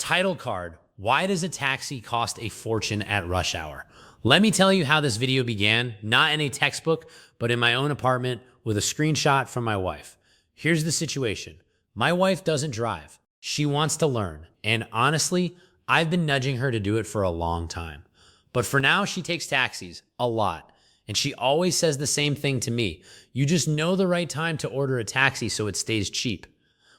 Title card: why does a taxi cost a fortune at rush hour? Let me tell you how this video began, not in a textbook, but in my own apartment with a screenshot from my wife. Here's the situation. My wife doesn't drive. She wants to learn. And honestly, I've been nudging her to do it for a long time. But for now, she takes taxis a lot. And she always says the same thing to me. You just know the right time to order a taxi so it stays cheap.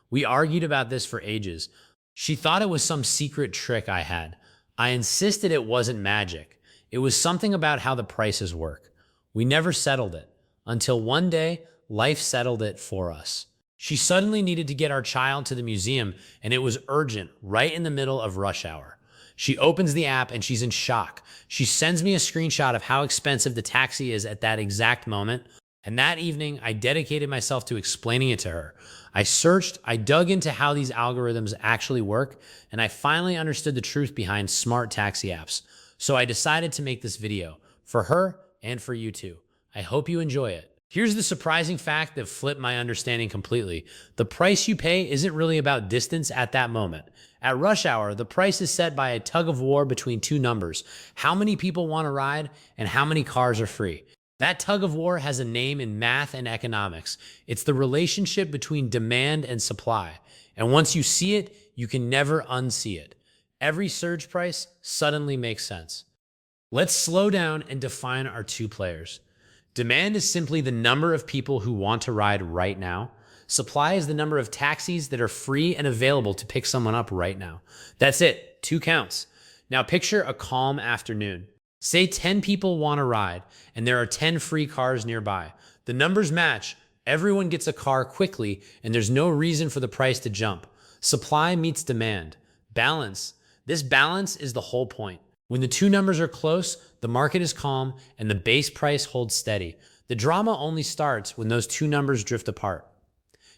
We argued about this for ages. She thought it was some secret trick I had. I insisted it wasn't magic. It was something about how the prices work. We never settled it until one day, life settled it for us. She suddenly needed to get our child to the museum, and it was urgent, right in the middle of rush hour. She opens the app and she's in shock. She sends me a screenshot of how expensive the taxi is at that exact moment. And that evening, I dedicated myself to explaining it to her. I searched, I dug into how these algorithms actually work, and I finally understood the truth behind smart taxi apps. So I decided to make this video for her and for you too. I hope you enjoy it. Here's the surprising fact that flipped my understanding completely. The price you pay isn't really about distance at that moment. At rush hour, the price is set by a tug of war between two numbers: how many people want to ride and how many cars are free. That tug of war has a name in math and economics. It's the relationship between demand and supply. And once you see it, you can never unsee it. Every surge price suddenly makes sense. Let's slow down and define our two players. Demand is simply the number of people who want to ride right now. Supply is the number of taxis that are free and available to pick someone up right now. That's it, 2 counts. Now picture a calm afternoon. Say 10 people want to ride, and there are 10 free cars nearby. The numbers match, everyone gets a car quickly, and there's no reason for the price to jump. Supply meets demand. Balance. This balance is the whole point. When the two numbers are close, the market is calm, and the base price holds steady. The drama only starts when those two numbers drift apart.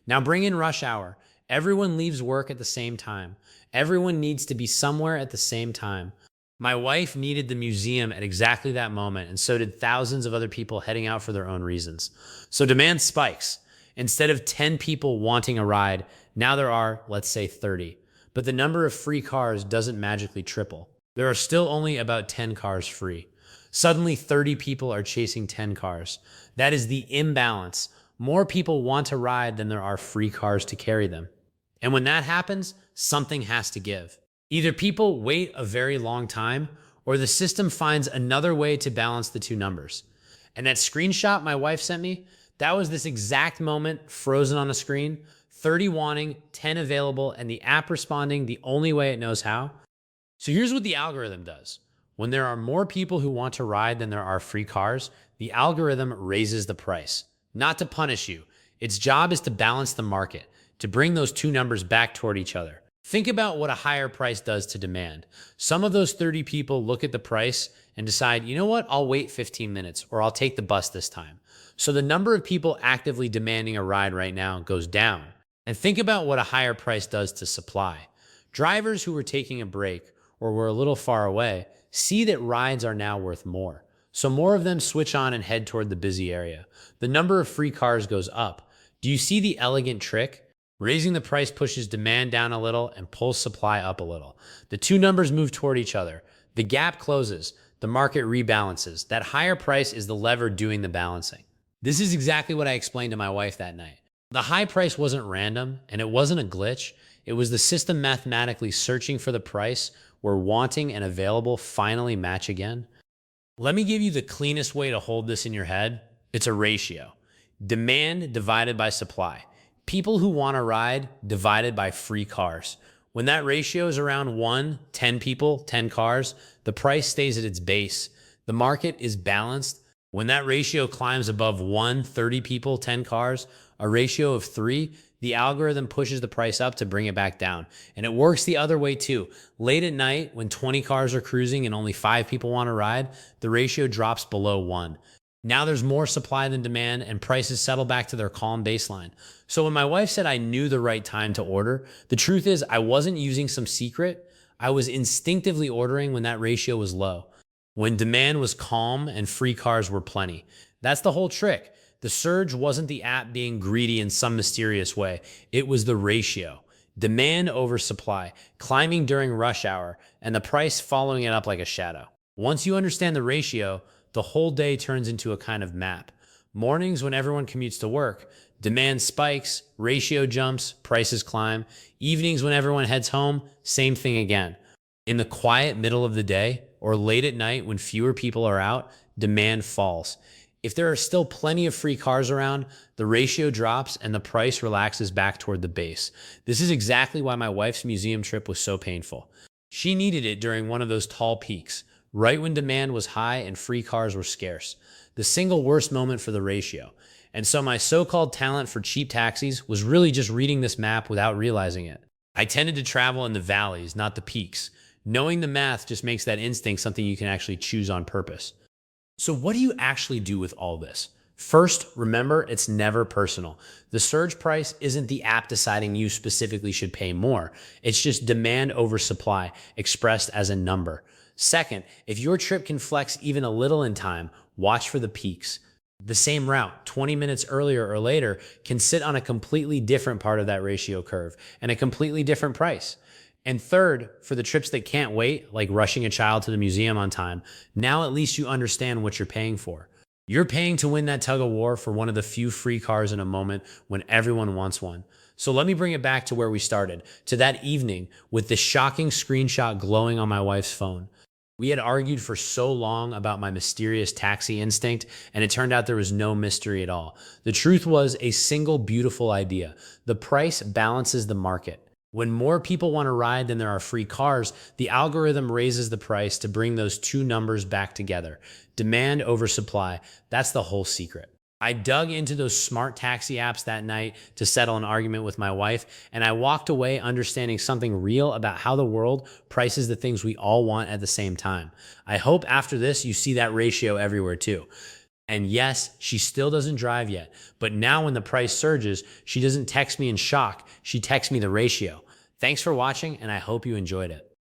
Now bring in rush hour. Everyone leaves work at the same time. Everyone needs to be somewhere at the same time. My wife needed the museum at exactly that moment, and so did thousands of other people heading out for their own reasons. So demand spikes. Instead of 10 people wanting a ride, now there are, let's say, 30. But the number of free cars doesn't magically triple. There are still only about 10 cars free. Suddenly, 30 people are chasing 10 cars. That is the imbalance. More people want to ride than there are free cars to carry them. And when that happens, something has to give. Either people wait a very long time, or the system finds another way to balance the two numbers. And that screenshot my wife sent me, that was this exact moment frozen on a screen, 30 wanting, 10 available, and the app responding the only way it knows how. So here's what the algorithm does. When there are more people who want to ride than there are free cars, the algorithm raises the price. Not to punish you. Its job is to balance the market, to bring those two numbers back toward each other. Think about what a higher price does to demand. Some of those 30 people look at the price and decide, you know what, I'll wait 15 minutes or I'll take the bus this time. So the number of people actively demanding a ride right now goes down. And think about what a higher price does to supply. Drivers who were taking a break or were a little far away see that rides are now worth more. So more of them switch on and head toward the busy area. The number of free cars goes up. Do you see the elegant trick? Raising the price pushes demand down a little and pulls supply up a little. The two numbers move toward each other. The gap closes. The market rebalances. That higher price is the lever doing the balancing. This is exactly what I explained to my wife that night. The high price wasn't random, and it wasn't a glitch. It was the system mathematically searching for the price where wanting and available finally match again. Let me give you the cleanest way to hold this in your head. It's a ratio. Demand divided by supply. People who want to ride divided by free cars. When that ratio is around 1, 10 people, 10 cars, the price stays at its base. The market is balanced. When that ratio climbs above 1, 30 people, 10 cars, a ratio of 3, the algorithm pushes the price up to bring it back down. And it works the other way too. Late at night, when 20 cars are cruising and only 5 people want to ride, the ratio drops below 1. Now there's more supply than demand and prices settle back to their calm baseline. So when my wife said I knew the right time to order, the truth is I wasn't using some secret. I was instinctively ordering when that ratio was low, when demand was calm and free cars were plenty. That's the whole trick. The surge wasn't the app being greedy in some mysterious way. It was the ratio. Demand over supply, climbing during rush hour, and the price following it up like a shadow. Once you understand the ratio, the whole day turns into a kind of map. Mornings, when everyone commutes to work, demand spikes, ratio jumps, prices climb. Evenings, when everyone heads home, same thing again. In the quiet middle of the day or late at night when fewer people are out, demand falls. If there are still plenty of free cars around, the ratio drops and the price relaxes back toward the base. This is exactly why my wife's museum trip was so painful. She needed it during one of those tall peaks, right when demand was high and free cars were scarce. The single worst moment for the ratio. And so my so-called talent for cheap taxis was really just reading this map without realizing it. I tended to travel in the valleys, not the peaks. Knowing the math just makes that instinct something you can actually choose on purpose. So what do you actually do with all this? First, remember, it's never personal. The surge price isn't the app deciding you specifically should pay more. It's just demand over supply expressed as a number. Second, if your trip can flex even a little in time, watch for the peaks. The same route, 20 minutes earlier or later, can sit on a completely different part of that ratio curve and a completely different price. And third, for the trips that can't wait, like rushing a child to the museum on time, now at least you understand what you're paying for. You're paying to win that tug of war for one of the few free cars in a moment when everyone wants one. So let me bring it back to where we started, to that evening with this shocking screenshot glowing on my wife's phone. We had argued for so long about my mysterious taxi instinct, and it turned out there was no mystery at all. The truth was a single beautiful idea. The price balances the market. When more people want to ride than there are free cars, the algorithm raises the price to bring those two numbers back together. Demand over supply. That's the whole secret. I dug into those smart taxi apps that night to settle an argument with my wife, and I walked away understanding something real about how the world prices the things we all want at the same time. I hope after this you see that ratio everywhere too. And yes, she still doesn't drive yet, but now when the price surges, she doesn't text me in shock. She texts me the ratio. Thanks for watching, and I hope you enjoyed it.